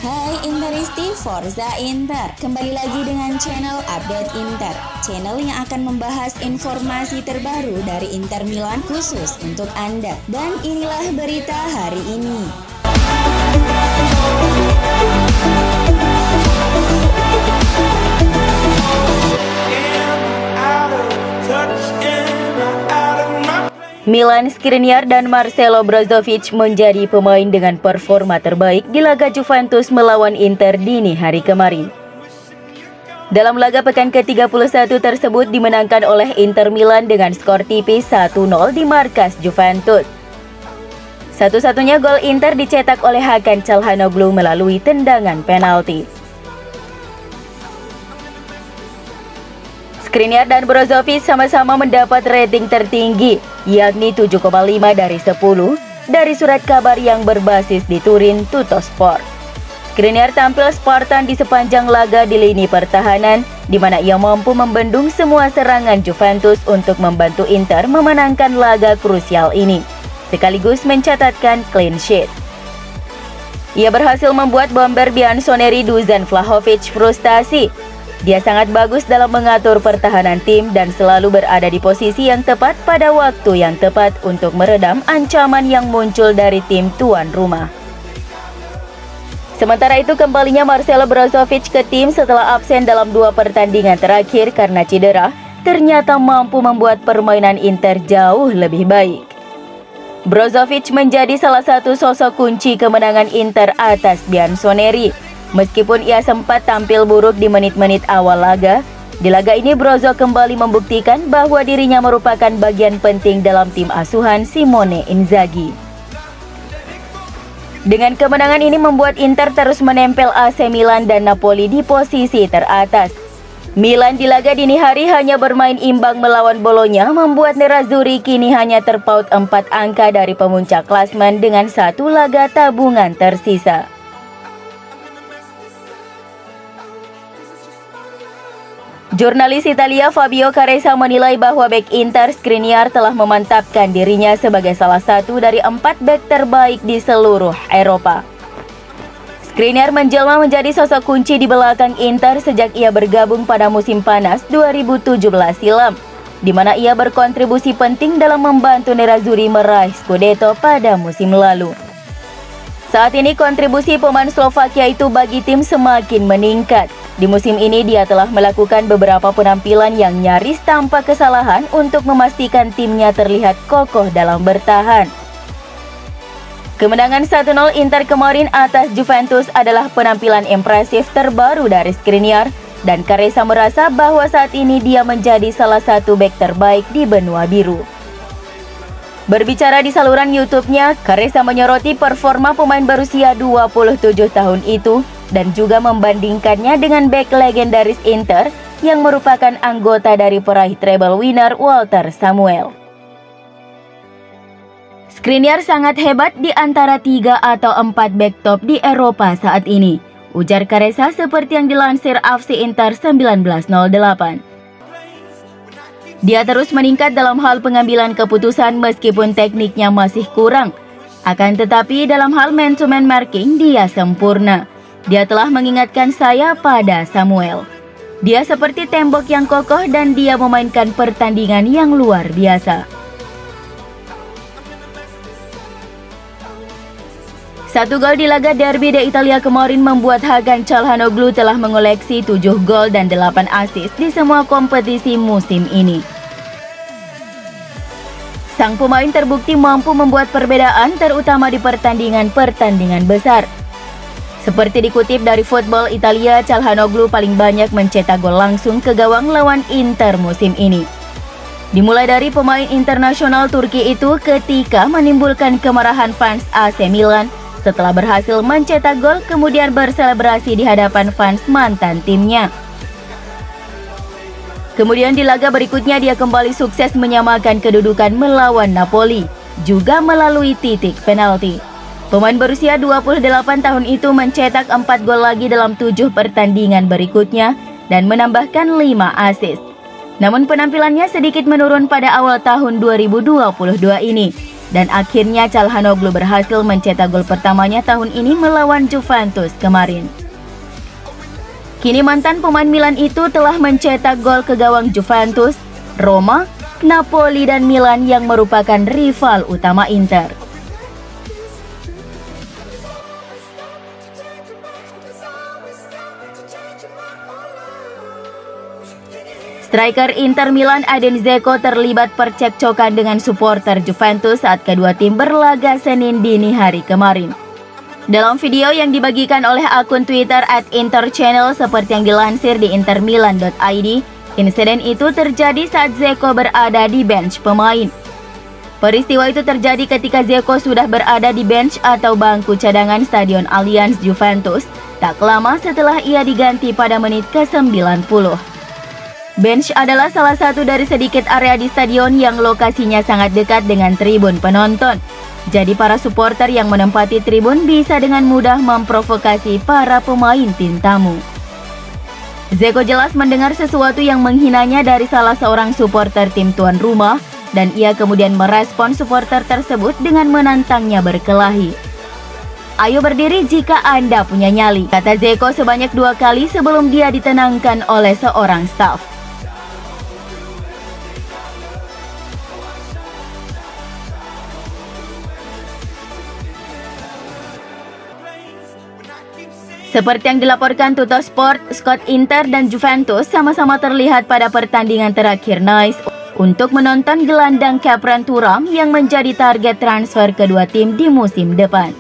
Hai Interisti, Forza Inter. Kembali lagi dengan channel Update Inter, channel yang akan membahas informasi terbaru dari Inter Milan khusus untuk Anda. Dan inilah berita hari ini. Milan Skriniar dan Marcelo Brozovic menjadi pemain dengan performa terbaik di laga Juventus melawan Inter dini hari kemarin. Dalam laga pekan ke-31 tersebut dimenangkan oleh Inter Milan dengan skor tipis 1-0 di markas Juventus. Satu-satunya gol Inter dicetak oleh Hakan Çalhanoğlu melalui tendangan penalti. Skriniar dan Brozovic sama-sama mendapat rating tertinggi, yakni 7,5 dari 10 dari surat kabar yang berbasis di Turin Tuttosport. Skriniar tampil Spartan di sepanjang laga di lini pertahanan, di mana ia mampu membendung semua serangan Juventus untuk membantu Inter memenangkan laga krusial ini, sekaligus mencatatkan clean sheet. Ia berhasil membuat bomber Bianconeri Dusan Vlahovic frustasi. Dia sangat bagus dalam mengatur pertahanan tim dan selalu berada di posisi yang tepat pada waktu yang tepat untuk meredam ancaman yang muncul dari tim tuan rumah. Sementara itu, kembalinya Marcelo Brozovic ke tim setelah absen dalam 2 pertandingan terakhir karena cedera, ternyata mampu membuat permainan Inter jauh lebih baik. Brozovic menjadi salah satu sosok kunci kemenangan Inter atas Bianconeri. Meskipun ia sempat tampil buruk di menit-menit awal laga, di laga ini Brozo kembali membuktikan bahwa dirinya merupakan bagian penting dalam tim asuhan Simone Inzaghi. Dengan kemenangan ini membuat Inter terus menempel AC Milan dan Napoli di posisi teratas. Milan di laga dini hari hanya bermain imbang melawan Bologna, membuat Nerazzurri kini hanya terpaut 4 angka dari pemuncak klasmen dengan 1 laga tabungan tersisa. Jurnalis Italia Fabio Caressa menilai bahwa bek Inter Skriniar telah memantapkan dirinya sebagai salah satu dari 4 bek terbaik di seluruh Eropa. Skriniar menjelma menjadi sosok kunci di belakang Inter sejak ia bergabung pada musim panas 2017 silam, di mana ia berkontribusi penting dalam membantu Nerazzurri meraih Scudetto pada musim lalu. Saat ini kontribusi pemain Slovakia itu bagi tim semakin meningkat. Di musim ini dia telah melakukan beberapa penampilan yang nyaris tanpa kesalahan untuk memastikan timnya terlihat kokoh dalam bertahan. Kemenangan 1-0 Inter kemarin atas Juventus adalah penampilan impresif terbaru dari Skriniar, dan Caressa merasa bahwa saat ini dia menjadi salah satu bek terbaik di benua biru. Berbicara di saluran YouTube-nya, Caressa menyoroti performa pemain berusia 27 tahun itu dan juga membandingkannya dengan bek legendaris Inter yang merupakan anggota dari peraih treble winner Walter Samuel. Skriniar sangat hebat di antara 3 atau 4 bek top di Eropa saat ini, ujar Caressa seperti yang dilansir AFC Inter 1908. Dia terus meningkat dalam hal pengambilan keputusan meskipun tekniknya masih kurang. Akan tetapi dalam hal man-to-man marking dia sempurna. Dia telah mengingatkan saya pada Samuel. Dia seperti tembok yang kokoh dan dia memainkan pertandingan yang luar biasa. Satu gol di laga Derby de Italia kemarin membuat Hakan Çalhanoğlu telah mengoleksi 7 gol dan 8 assist di semua kompetisi musim ini. Sang pemain terbukti mampu membuat perbedaan terutama di pertandingan-pertandingan besar. Seperti dikutip dari Football Italia, Çalhanoğlu paling banyak mencetak gol langsung ke gawang lawan Inter musim ini. Dimulai dari pemain internasional Turki itu ketika menimbulkan kemarahan fans AC Milan setelah berhasil mencetak gol kemudian berselebrasi di hadapan fans mantan timnya. Kemudian di laga berikutnya dia kembali sukses menyamakan kedudukan melawan Napoli, juga melalui titik penalti. Pemain berusia 28 tahun itu mencetak 4 gol lagi dalam 7 pertandingan berikutnya dan menambahkan 5 assist. Namun penampilannya sedikit menurun pada awal tahun 2022 ini. Dan akhirnya Calhanoglu berhasil mencetak gol pertamanya tahun ini melawan Juventus kemarin. Kini mantan pemain Milan itu telah mencetak gol ke gawang Juventus, Roma, Napoli dan Milan yang merupakan rival utama Inter. Striker Inter Milan Edin Dzeko terlibat percekcokan dengan supporter Juventus saat kedua tim berlaga Senin dini hari kemarin. Dalam video yang dibagikan oleh akun Twitter @interchannel seperti yang dilansir di intermilan.id, insiden itu terjadi saat Dzeko berada di bench pemain. Peristiwa itu terjadi ketika Dzeko sudah berada di bench atau bangku cadangan Stadion Allianz Juventus tak lama setelah ia diganti pada menit ke-90. Bench adalah salah satu dari sedikit area di stadion yang lokasinya sangat dekat dengan tribun penonton. Jadi para supporter yang menempati tribun bisa dengan mudah memprovokasi para pemain tim tamu. Dzeko jelas mendengar sesuatu yang menghinanya dari salah seorang supporter tim tuan rumah dan ia kemudian merespon supporter tersebut dengan menantangnya berkelahi. "Ayo berdiri jika Anda punya nyali," kata Dzeko sebanyak 2 kali sebelum dia ditenangkan oleh seorang staf. Seperti yang dilaporkan Tuttosport, skuad Inter dan Juventus sama-sama terlihat pada pertandingan terakhir Nice untuk menonton gelandang Khéphren Thuram yang menjadi target transfer kedua tim di musim depan.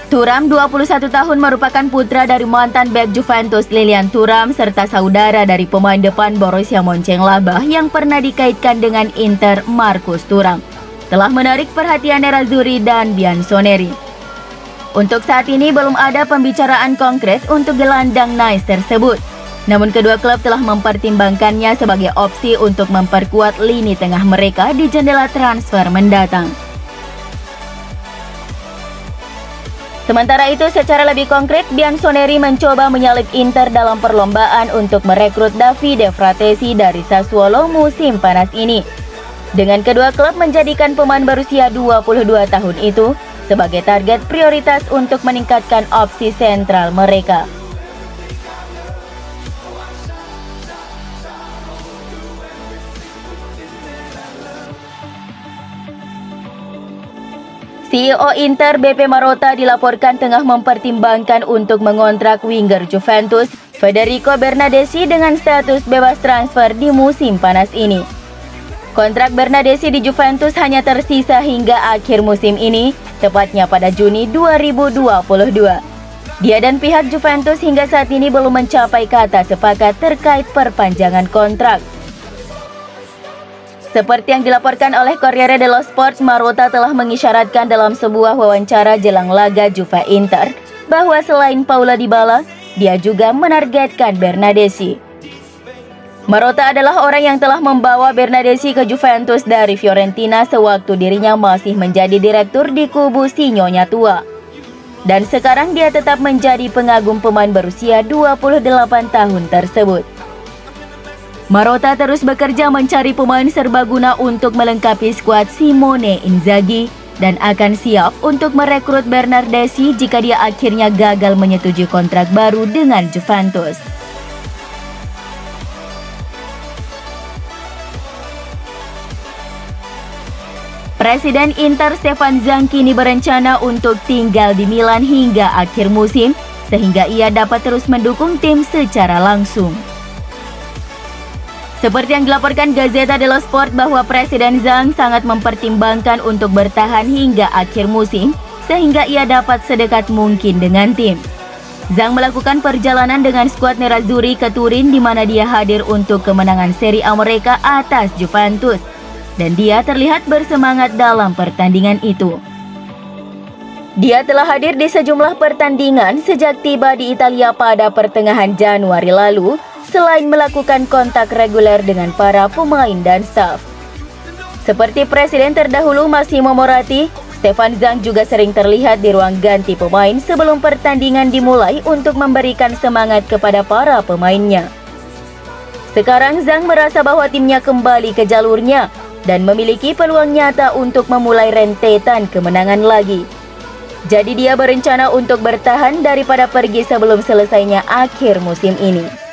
Thuram, 21 tahun, merupakan putra dari mantan bek Juventus Lilian Thuram serta saudara dari pemain depan Borussia Mönchengladbach yang pernah dikaitkan dengan Inter, Marcus Thuram. Telah menarik perhatian Nerazzurri dan Bianconeri. Untuk saat ini belum ada pembicaraan konkret untuk gelandang Nice tersebut. Namun kedua klub telah mempertimbangkannya sebagai opsi untuk memperkuat lini tengah mereka di jendela transfer mendatang. Sementara itu, secara lebih konkret, Bianconeri mencoba menyalip Inter dalam perlombaan untuk merekrut Davide Fratesi dari Sassuolo musim panas ini. Dengan kedua klub menjadikan pemain berusia 22 tahun itu sebagai target prioritas untuk meningkatkan opsi sentral mereka. CEO Inter BP Marotta dilaporkan tengah mempertimbangkan untuk mengontrak winger Juventus Federico Bernardeschi dengan status bebas transfer di musim panas ini. Kontrak Bernardeschi di Juventus hanya tersisa hingga akhir musim ini, tepatnya pada Juni 2022. Dia dan pihak Juventus hingga saat ini belum mencapai kata sepakat terkait perpanjangan kontrak. Seperti yang dilaporkan oleh Corriere dello Sport, Marotta telah mengisyaratkan dalam sebuah wawancara jelang laga Juve Inter bahwa selain Paulo Dybala, dia juga menargetkan Bernardeschi. Marotta adalah orang yang telah membawa Bernardeschi ke Juventus dari Fiorentina sewaktu dirinya masih menjadi direktur di kubu si Nyonya Tua. Dan sekarang dia tetap menjadi pengagum pemain berusia 28 tahun tersebut. Marotta terus bekerja mencari pemain serbaguna untuk melengkapi skuad Simone Inzaghi dan akan siap untuk merekrut Bernardeschi jika dia akhirnya gagal menyetujui kontrak baru dengan Juventus. Presiden Inter Stefan Zhang kini berencana untuk tinggal di Milan hingga akhir musim, sehingga ia dapat terus mendukung tim secara langsung. Seperti yang dilaporkan Gazzetta dello Sport bahwa Presiden Zhang sangat mempertimbangkan untuk bertahan hingga akhir musim, sehingga ia dapat sedekat mungkin dengan tim. Zhang melakukan perjalanan dengan skuad Nerazzurri ke Turin di mana dia hadir untuk kemenangan Serie A mereka atas Juventus. Dan dia terlihat bersemangat dalam pertandingan itu. Dia telah hadir di sejumlah pertandingan sejak tiba di Italia pada pertengahan Januari lalu, selain melakukan kontak reguler dengan para pemain dan staf. Seperti presiden terdahulu Massimo Moratti, Stefan Zhang juga sering terlihat di ruang ganti pemain sebelum pertandingan dimulai untuk memberikan semangat kepada para pemainnya. Sekarang Zhang merasa bahwa timnya kembali ke jalurnya. dan memiliki peluang nyata untuk memulai rentetan kemenangan lagi. Jadi dia berencana untuk bertahan daripada pergi sebelum selesainya akhir musim ini.